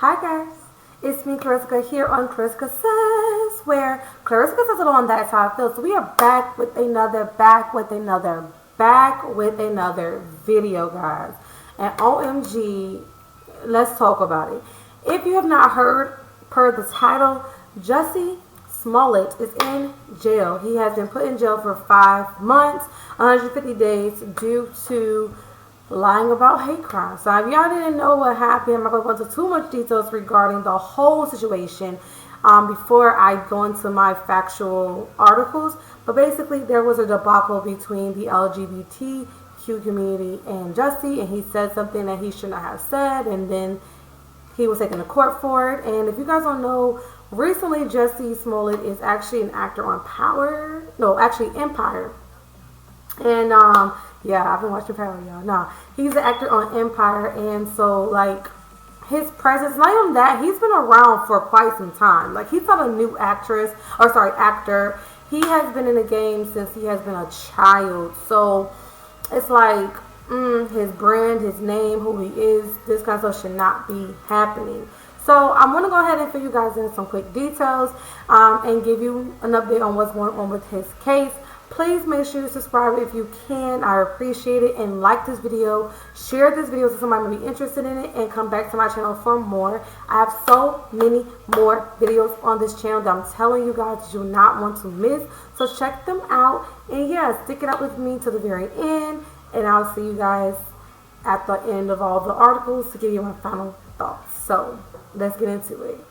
Hi guys, it's me Klarissica here on Klarissicasays, where Klarissica says it all, and that's how I feel. So we are back with another video, guys. And OMG, let's talk about it. If you have not heard, per the title, Jussie Smollett is in jail. He has been put in jail for 5 months, 150 days due to lying about hate crimes. So if y'all didn't know what happened, I'm not going to go into too much details regarding the whole situation before I go into my factual articles. But basically, there was a debacle between the LGBTQ community and Jussie, and he said something that he should not have said, and then he was taken to court for it. And if you guys don't know, recently Jussie Smollett is actually an actor on Empire. And yeah, I've been watching Power, y'all. No, he's an actor on Empire, and so like his presence, not even that, he's been around for quite some time. Like, he's not a new actor. He has been in the game since he has been a child. So it's like his brand, his name, who he is, this kind of stuff should not be happening. So I'm going to go ahead and fill you guys in some quick details and give you an update on what's going on with his case. Please make sure to subscribe if you can. I appreciate it. And like this video. Share this video so somebody may be interested in it. And come back to my channel for more. I have so many more videos on this channel that I'm telling you guys you do not want to miss. So check them out. And yeah, stick it out with me to the very end. And I'll see you guys at the end of all the articles to give you my final thoughts. So let's get into it.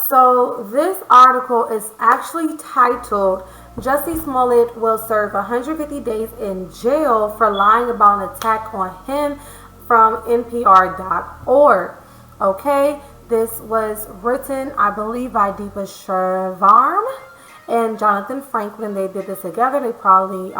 So this article is actually titled, Jussie Smollett will serve 150 days in jail for lying about an attack on him, from NPR.org. Okay, this was written, I believe, by Deepa Sharvarm and Jonathan Franklin. They did this together. They probably,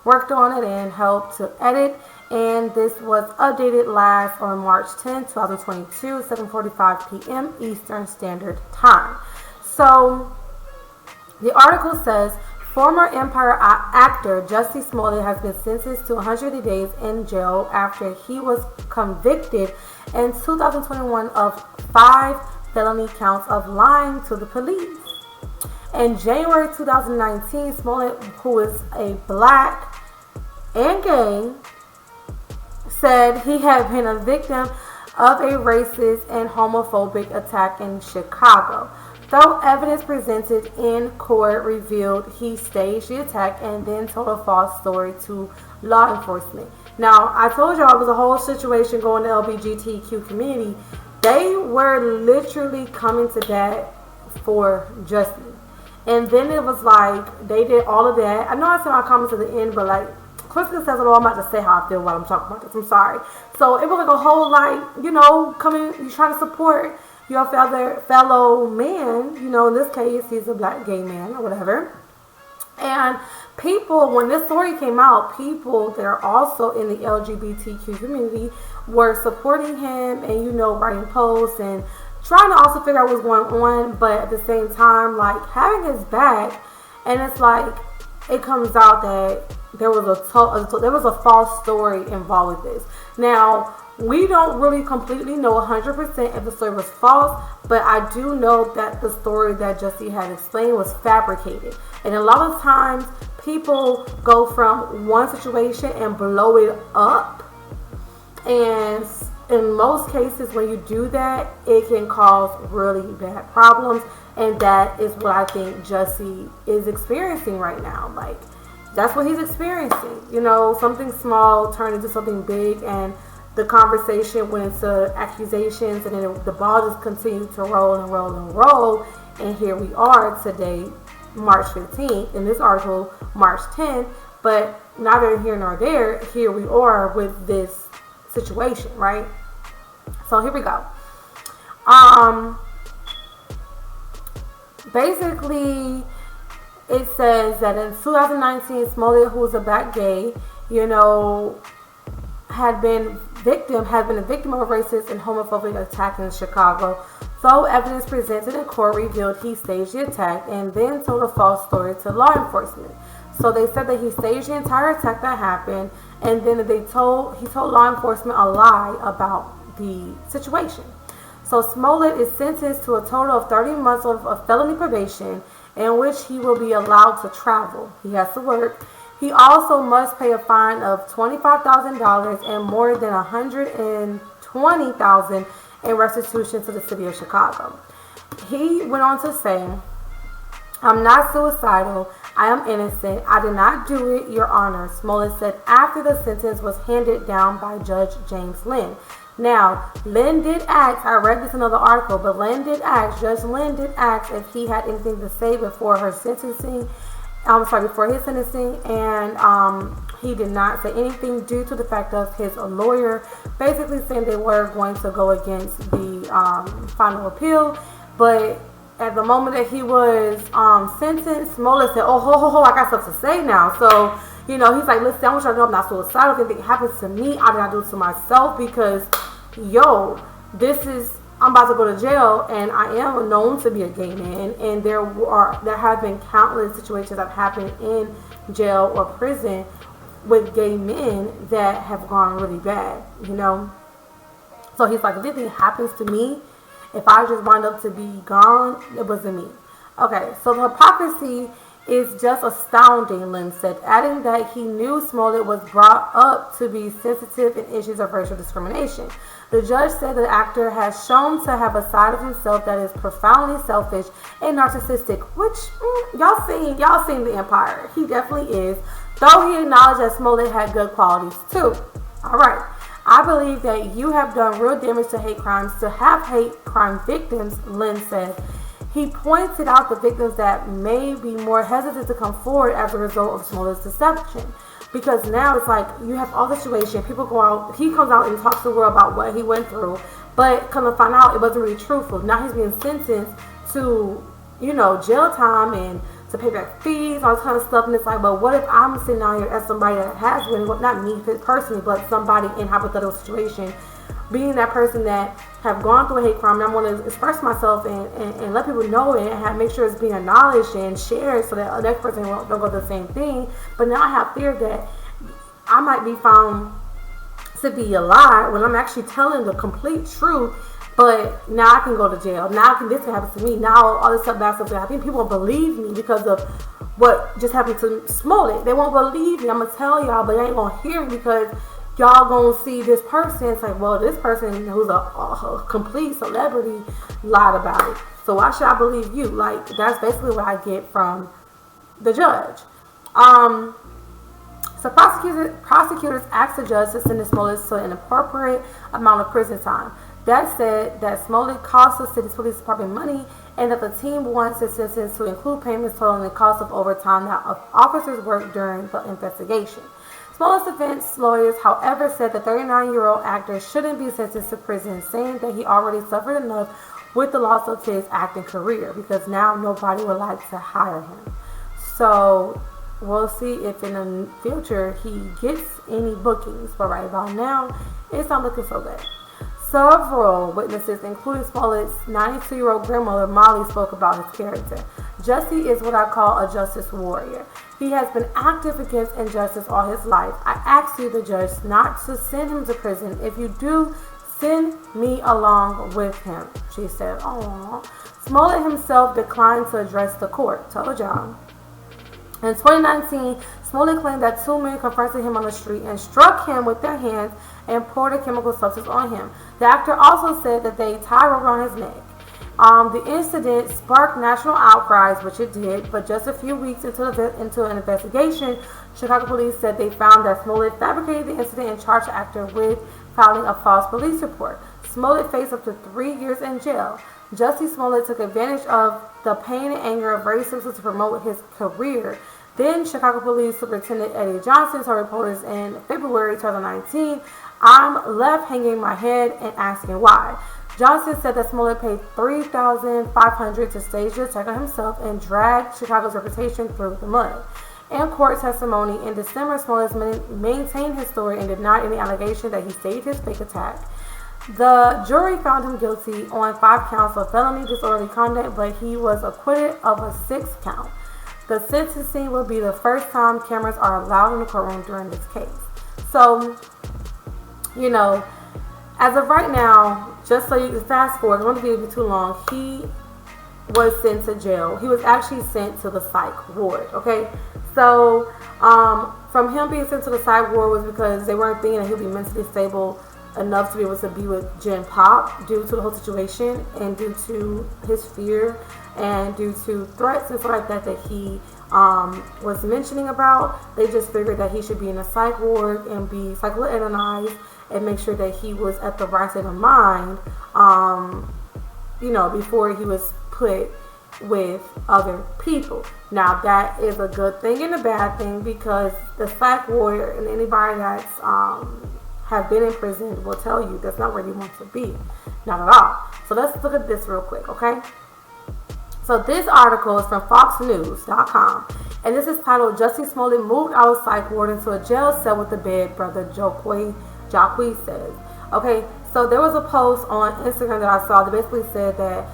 worked on it and helped to edit. And this was updated last on March 10, 2022, 7:45 p.m. Eastern Standard Time. So the article says, former Empire actor Jussie Smollett has been sentenced to 180 days in jail after he was convicted in 2021 of 5 felony counts of lying to the police. In January 2019, Smollett, who is a black and gay, said he had been a victim of a racist and homophobic attack in Chicago. Though evidence presented in court revealed he staged the attack and then told a false story to law enforcement. Now, I told y'all it was a whole situation going to LGBTQ community. They were literally coming to bat for Jussie. And then it was like, they did all of that. I know I said my comments at the end, but like, Klarissica says it all. I'm about to say how I feel while I'm talking about this. I'm sorry. So it was like a whole, like, coming, you trying to support your fellow man. In this case, he's a black gay man or whatever. And people, when this story came out, people that are also in the LGBTQ community were supporting him and, writing posts and trying to also figure out what's going on, but at the same time, like, having his back. And it's like, it comes out that there was a false story involved with this. Now, we don't really completely know 100% if the story was false, but I do know that the story that Jussie had explained was fabricated. And a lot of times, people go from one situation and blow it up. And in most cases, when you do that, it can cause really bad problems. And that is what I think Jussie is experiencing right now. Like, that's what he's experiencing. Something small turned into something big, and the conversation went into accusations, and then the ball just continued to roll and roll and roll. And here we are today, March 15th, in this article, March 10th. But neither here nor there, here we are with this situation, right? So here we go. Basically, it says that in 2019, Smollett, who was a black gay, you know, had been a victim of a racist and homophobic attack in Chicago. Though evidence presented in court revealed he staged the attack and then told a false story to law enforcement. So they said that he staged the entire attack that happened, and then he told law enforcement a lie about the situation. So Smollett is sentenced to a total of 30 months of felony probation, in which he will be allowed to travel. He has to work. He also must pay a fine of $25,000 and more than $120,000 in restitution to the city of Chicago. He went on to say, "I'm not suicidal. I am innocent. I did not do it, Your Honor," Smollett said after the sentence was handed down by Judge James Lynn. Now, Lynn did ask, I read this in another article, but Judge Lynn did ask if he had anything to say before his sentencing, and he did not say anything due to the fact of his lawyer basically saying they were going to go against the final appeal. But at the moment that he was sentenced, Smollett said, "Oh, I got stuff to say now." So, you know, he's like, "Listen, I want y'all to know I'm not suicidal. If anything happens to me, I did not do it to myself because, I'm about to go to jail, and I am known to be a gay man, and there have been countless situations that have happened in jail or prison with gay men that have gone really bad, you know." So he's like, if anything happens to me, if I just wind up to be gone, it wasn't me. Okay, so the hypocrisy is just astounding, Lynn said, adding that he knew Smollett was brought up to be sensitive in issues of racial discrimination. The judge said the actor has shown to have a side of himself that is profoundly selfish and narcissistic, which y'all seen the Empire. He definitely is, though he acknowledged that Smollett had good qualities too. All right. "I believe that you have done real damage to hate crimes, to have hate crime victims," Lynn said. He pointed out the victims that may be more hesitant to come forward as a result of Smollett's deception. Because now it's like you have all the situation, people go out, he comes out and talks to the world about what he went through, but come to find out it wasn't really truthful. Now he's being sentenced to, jail time and to pay back fees, all this kind of stuff. And it's like, but what if I'm sitting out here as somebody that has been, not me personally, but somebody in hypothetical situation, being that person that have gone through a hate crime, and I want to express myself and let people know it and make sure it's being acknowledged and shared so that the next person don't go through the same thing. But now I have fear that I might be found to be a lie when I'm actually telling the complete truth. But now I can go to jail. Now this can happen to me. Now all this stuff, bad stuff, I think people won't believe me because of what just happened to Smollett. They won't believe me. I'm gonna tell y'all, but they ain't gonna hear me because y'all gonna see this person. It's like, well, this person who's a complete celebrity lied about it. So why should I believe you? Like, that's basically what I get from the judge. So prosecutors asked the judge to sentence Smollett to an appropriate amount of prison time. That said, that Smollett cost the city's police department money, and that the team wants his sentence to include payments totaling the cost of overtime that officers worked during the investigation. Smollett's defense lawyers, however, said the 39-year-old actor shouldn't be sentenced to prison, saying that he already suffered enough with the loss of his acting career because now nobody would like to hire him. So we'll see if in the future he gets any bookings, but right about now, it's not looking so good. Several witnesses, including Smollett's 92-year-old grandmother, Molly, spoke about his character. Jussie is what I call a justice warrior. He has been active against injustice all his life. I ask you, the judge, not to send him to prison. If you do, send me along with him, she said. Aww. Smollett himself declined to address the court. Told y'all. In 2019, Smollett claimed that two men confronted him on the street and struck him with their hands and poured a chemical substance on him. The actor also said that they tied rope around his neck. The incident sparked national outcries, which it did, but just a few weeks into an investigation, Chicago police said they found that Smollett fabricated the incident and charged the actor with filing a false police report. Smollett faced up to 3 years in jail. Jussie Smollett took advantage of the pain and anger of racism to promote his career. Then Chicago Police Superintendent Eddie Johnson told reporters in February 2019, "I'm left hanging my head and asking why." Johnson said that Smollett paid $3,500 to stage the attack on himself and dragged Chicago's reputation through the mud. In court testimony in December, Smollett maintained his story and denied any allegation that he staged his fake attack. The jury found him guilty on 5 counts of felony disorderly conduct, but he was acquitted of a 6th count. The sentencing will be the first time cameras are allowed in the courtroom during this case. So, you know, as of right now, just so you can fast forward, I don't want the video to be too long, he was sent to jail. He was actually sent to the psych ward, okay? So, from him being sent to the psych ward was because they weren't thinking that he'll be mentally stable enough to be able to be with Jen Pop due to the whole situation and due to his fear and due to threats and stuff like that that he was mentioning about. They just figured that he should be in a psych ward and be psychoanalyzed and make sure that he was at the right state of mind, you know, before he was put with other people. Now, that is a good thing and a bad thing, because the psych ward and anybody that's have been in prison will tell you that's not where you want to be. Not at all. So let's look at this real quick, okay? So this article is from foxnews.com, and this is titled, Jussie Smollett moved out of psych ward into a jail cell with the bed, brother Jussie says. Okay, so there was a post on Instagram that I saw that basically said that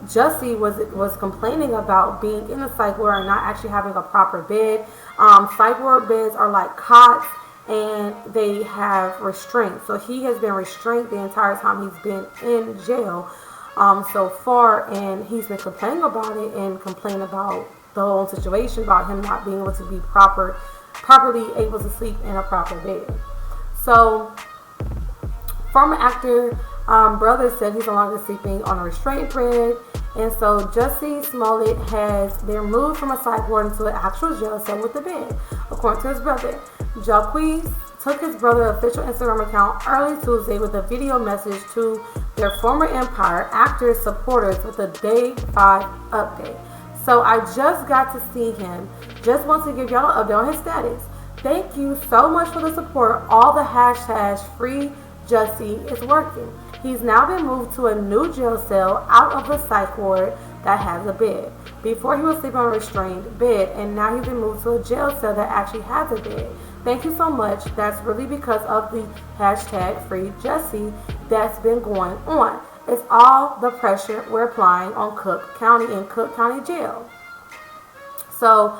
Jussie was complaining about being in the psych ward and not actually having a proper bed. Psych ward beds are like cots, and they have restraints. So he has been restrained the entire time he's been in jail so far, and he's been complaining about it and complaining about the whole situation, about him not being able to be properly able to sleep in a proper bed. So former actor brother said he's no longer sleeping on a restraint bed, and so Jussie Smollett has been moved from a psych ward into an actual jail cell with a bed. According to his brother, Jussie took his brother's official Instagram account early Tuesday with a video message to their former Empire actor supporters with a day 5 update. So I just got to see him. Just want to give y'all an update on his status. Thank you so much for the support. All the hashtags freejussie is working. He's now been moved to a new jail cell out of the psych ward that has a bed. Before he was sleeping on a restrained bed, and now he's been moved to a jail cell that actually has a bed. Thank you so much. That's really because of the hashtag freejussie that's been going on. It's all the pressure we're applying on Cook County and Cook County Jail. So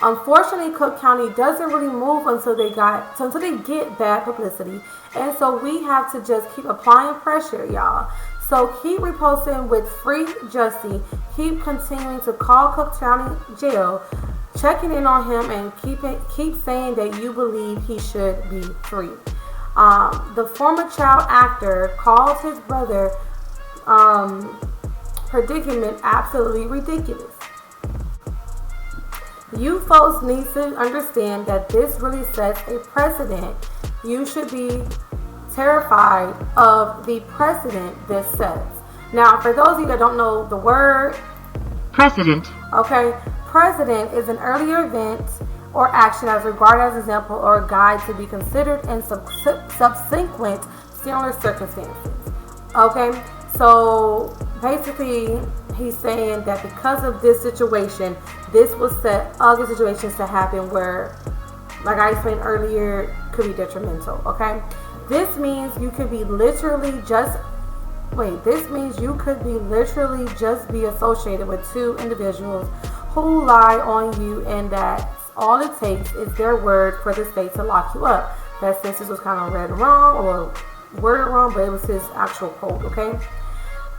unfortunately, Cook County doesn't really move until they get bad publicity. And so we have to just keep applying pressure, y'all. So keep reposting with Free Jussie. Keep continuing to call Cook County Jail, checking in on him, and keep saying that you believe he should be free. The former child actor called his brother predicament absolutely ridiculous. You folks need to understand that this really sets a precedent. You should be terrified of the precedent this sets. Now, for those of you that don't know the word precedent, okay, precedent is an earlier event or action as regarded as an example or a guide to be considered in subsequent similar circumstances. Okay, so basically he's saying that because of this situation, this will set other situations to happen where, like I explained earlier, could be detrimental. Okay, this means you could be literally just be associated with two individuals who lie on you, and that's all it takes is their word for the state to lock you up. That sentence was kind of read wrong or worded wrong, but it was his actual quote. Okay.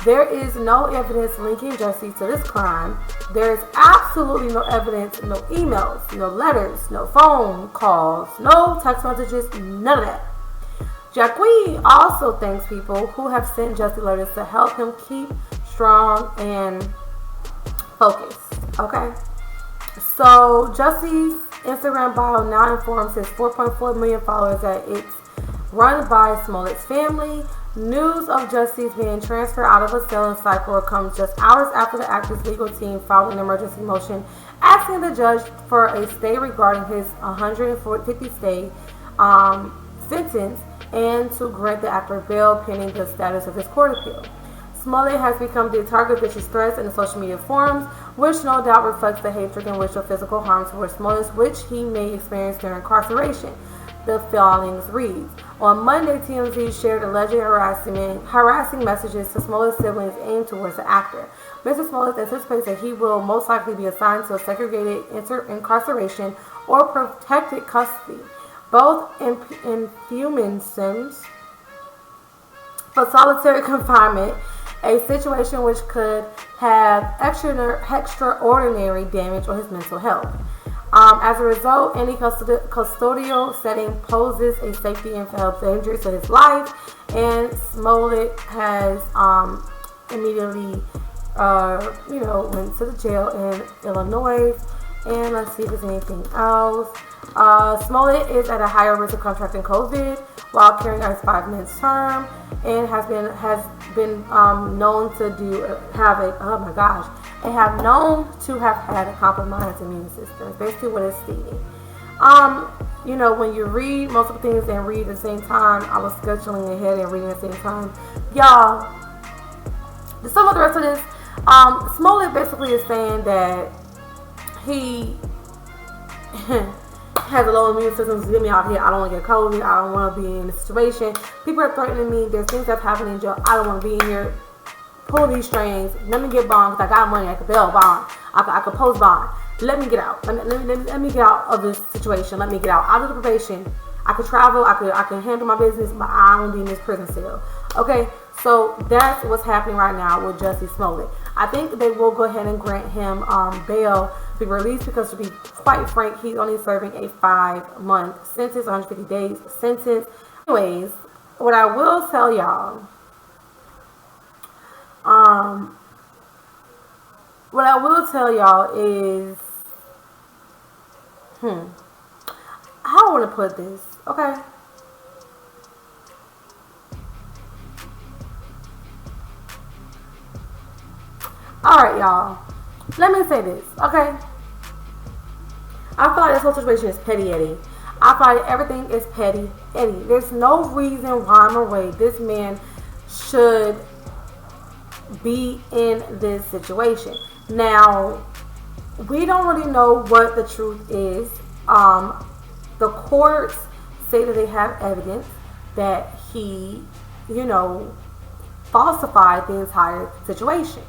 There is no evidence linking Jussie to this crime. There is absolutely no evidence, no emails, no letters, no phone calls, no text messages, none of that. Jacqueline also thanks people who have sent Jussie letters to help him keep strong and focused. Okay? So Jussie's Instagram bio now informs his 4.4 million followers that it's run by Smollett's family. News of Jussie's being transferred out of a cell in psych ward comes just hours after the actor's legal team filed an emergency motion asking the judge for a stay regarding his 150-day sentence and to grant the actor bail pending the status of his court appeal. Smollett has become the target of vicious threats in the social media forums, which no doubt reflects the hatred and wish of physical harm towards Smollett, which he may experience during incarceration. The filings reads, on Monday, TMZ shared alleged harassing messages to Smollett's siblings aimed towards the actor. Mr. Smollett anticipates that he will most likely be assigned to a segregated incarceration or protected custody, both infusions for solitary confinement, a situation which could have extraordinary damage on his mental health. As a result, any custodial setting poses a safety and health danger to his life, and Smollett has immediately, went to the jail in Illinois. And let's see if there's anything else. Smollett is at a higher risk of contracting COVID while carrying out his 5 months term, and has been known to have had a compromised immune system. It's basically what it's stating. When you read multiple things and read at the same time, I was scheduling ahead and reading at the same time. Y'all, to sum up the rest of this, Smollett basically is saying that he has a low immune system. Get me out here. I don't want to get COVID. I don't want to be in this situation. People are threatening me. There's things that's happening in jail. I don't want to be in here. Pull these strings. Let me get bond because I got money. I could bail bond. I could post bond. Let me get out. Let me get out of this situation. Let me get out of the probation. I could travel. I can handle my business, but I don't want to be in this prison cell. Okay, so that's what's happening right now with Jussie Smollett. I think they will go ahead and grant him bail to be released because, to be quite frank, he's only serving a 5-month sentence, 150 days sentence. Anyways, what I will tell y'all, is, how I want to put this, okay? Alright, y'all. Let me say this, okay? I feel like this whole situation is petty Eddie. I feel like everything is petty Eddie. There's no reason why or way this man should be in this situation. Now, we don't really know what the truth is. The courts say that they have evidence that he, falsified the entire situation.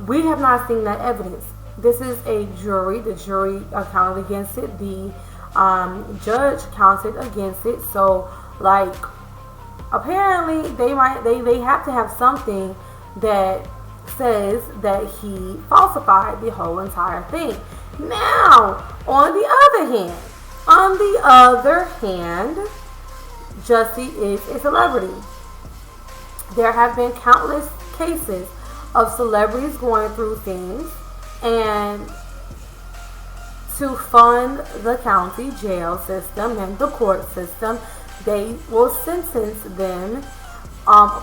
We have not seen that evidence. This is a jury. The jury counted against it. The judge counted against it. So, apparently they have to have something that says that he falsified the whole entire thing. Now, on the other hand, Jussie is a celebrity. There have been countless cases of celebrities going through things, and to fund the county jail system and the court system, they will sentence them,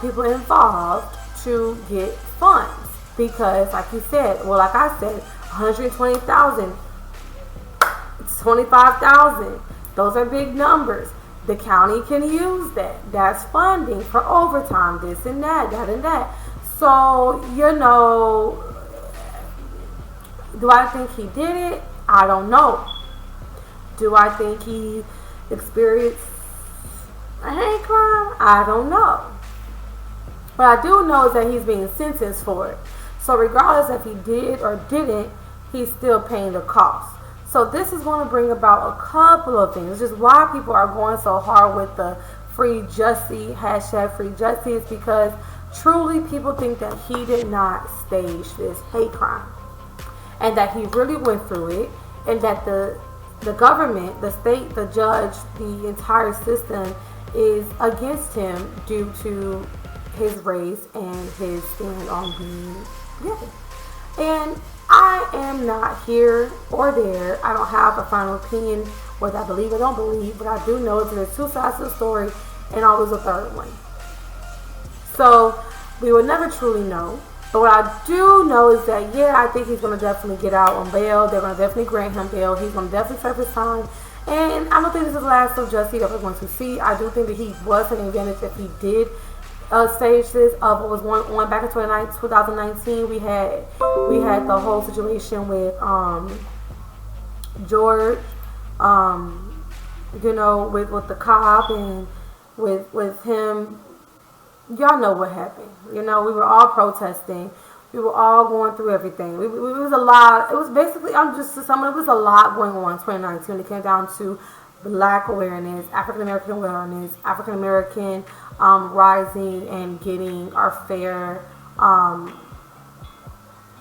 people involved, to get funds. Because, like I said, 120,000, 25,000, those are big numbers. The county can use that. That's funding for overtime, this and that, that and that. So, do I think he did it? I don't know. Do I think he experienced a hate crime? I don't know. What I do know is that he's being sentenced for it. So regardless if he did or didn't, he's still paying the cost. So this is going to bring about a couple of things. Just why people are going so hard with the free Jussie, hashtag free Jussie, is because truly people think that he did not stage this hate crime, and that he really went through it, and that the government, the state, the judge, the entire system is against him due to his race and his stand on being gay. And I am not here or there. I don't have a final opinion whether I believe or don't believe, but I do know that there's two sides to the story and always a third one. So we will never truly know. But what I do know is that, I think he's going to definitely get out on bail. They're going to definitely grant him bail. He's going to definitely serve his time. And I don't think this is the last of Jussie that we're going to see. I do think that he was taking advantage if he did stage this of what was going on back in 2019. We had the whole situation with George, you know, with the cop and with him. Y'all know what happened. You know, we were all protesting. We were all going through everything. It was a lot. It was basically, I'm just to sum it up, it was a lot going on in 2019 when it came down to Black awareness, African American awareness, African American rising and getting our fair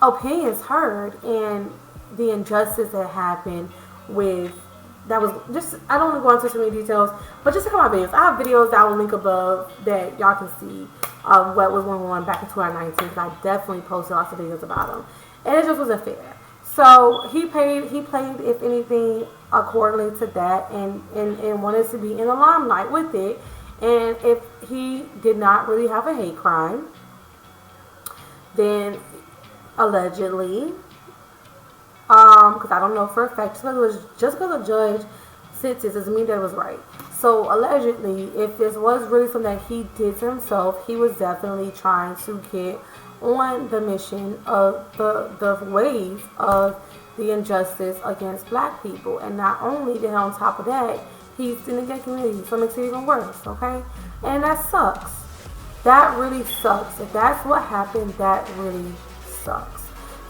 opinions heard, and the injustice that happened with that was just, I don't want to go into too many details, but just check out my videos. I have videos that I will link above that y'all can see what was going on back in 2019, because I definitely posted lots of videos about them, and it just wasn't fair. So he played, if anything, accordingly to that, and wanted to be in the limelight with it. And if he did not really have a hate crime, then allegedly, because I don't know for a fact, just because a judge sentenced doesn't mean that it was right. So allegedly, if this was really something that he did to himself, he was definitely trying to get on the mission of the waves of the injustice against Black people. And not only that, on top of that, he's in the gay community, so it makes it even worse, okay? And that sucks. That really sucks. If that's what happened, that really sucks.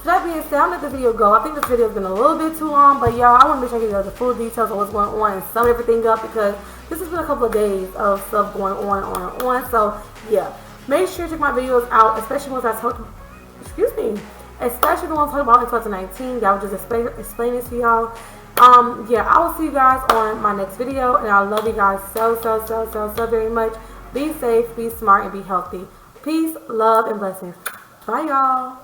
So that being said, I'll let the video go. I think this video has been a little bit too long, but y'all, I want to make sure I give you the full details of what's going on and sum everything up, because this has been a couple of days of stuff going on. So yeah, make sure to check my videos out, especially ones I talk, especially the ones I talked about in 2019. That was just explain this to y'all. Yeah, I will see you guys on my next video, and I love you guys so very much. Be safe, be smart, and be healthy. Peace, love, and blessings. Bye, y'all.